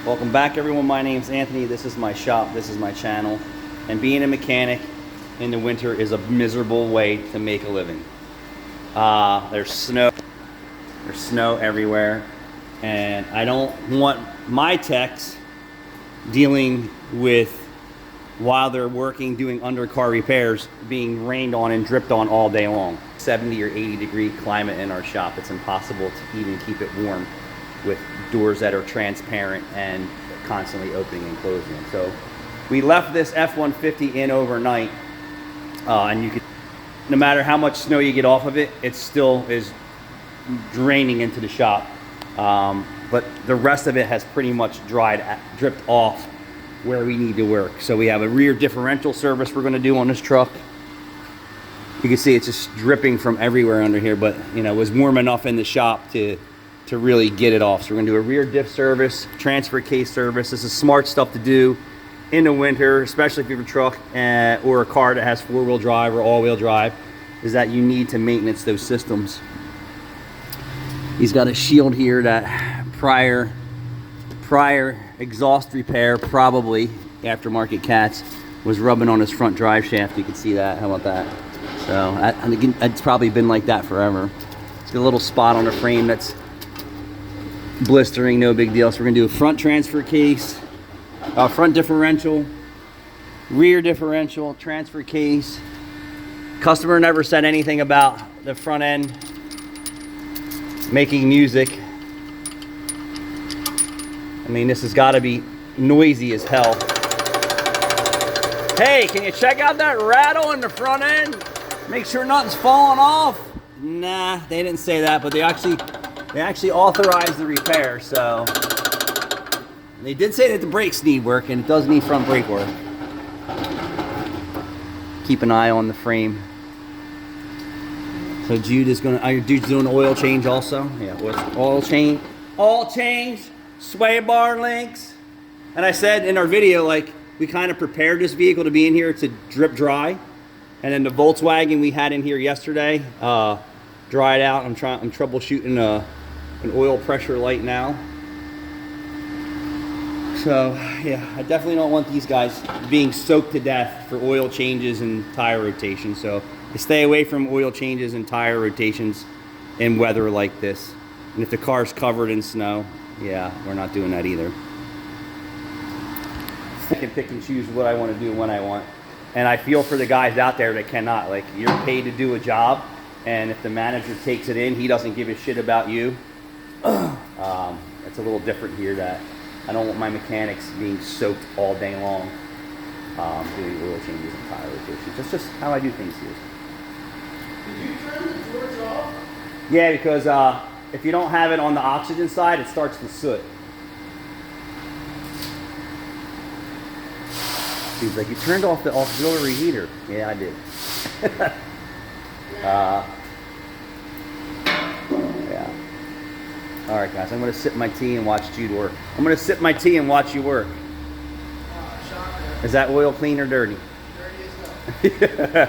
Welcome back, everyone. My name's Anthony. This is my shop. This is my channel. And being a mechanic in the winter is a miserable way to make a living. There's snow everywhere, and I don't want my techs dealing with, while they're working doing undercar repairs, being rained on and dripped on all day long. 70 or 80 degree climate in our shop. It's impossible to even keep it warm with doors that are transparent and constantly opening and closing. So we left this F-150 in overnight, and you could, no matter how much snow you get off of it, it still is draining into the shop. But the rest of it has pretty much dripped off where we need to work. So we have a rear differential service we're going to do on this truck. You can see it's just dripping from everywhere under here, but you know, it was warm enough in the shop to really get it off. So we're going to do a rear diff service, transfer case service. This is smart stuff to do in the winter, especially if you have a truck or a car that has four-wheel drive or all-wheel drive, is that you need to maintenance those systems. He's got a shield here that prior exhaust repair, probably aftermarket Cats, was rubbing on his front drive shaft. You can see that. How about that? So and again, it's probably been like that forever. It's got a little spot on the frame that's blistering, no big deal. So we're gonna do a front transfer case, front differential, rear differential, transfer case. Customer never said anything about the front end making music. I mean, this has got to be noisy as hell. Hey, can you check out that rattle in the front end? Make sure nothing's falling off. Nah, they didn't say that, but they actually authorized the repair. So they did say that the brakes need work, and it does need front brake work. Keep an eye on the frame. So Jude's doing an oil change also. Yeah, oil change, sway bar links. And I said in our video, like, we kind of prepared this vehicle to be in here to drip dry. And then the Volkswagen we had in here yesterday dried out. I'm troubleshooting an oil pressure light now. So yeah, I definitely don't want these guys being soaked to death for oil changes and tire rotations. So I stay away from oil changes and tire rotations in weather like this. And if the car's covered in snow, yeah, we're not doing that either. I can pick and choose what I want to do when I want. And I feel for the guys out there that cannot. Like, you're paid to do a job, and if the manager takes it in, he doesn't give a shit about you. It's a little different here, that I don't want my mechanics being soaked all day long doing oil changes and tire rotations. That's just how I do things here. Did you turn the doors off? Yeah, because if you don't have it on the oxygen side, it starts to soot. He's like, you turned off the auxiliary heater. Yeah, I did. Yeah. All right, guys, I'm going to sip my tea and watch Jude work. I'm going to sip my tea and watch you work. Shocker. Is that oil clean or dirty? Dirty as hell.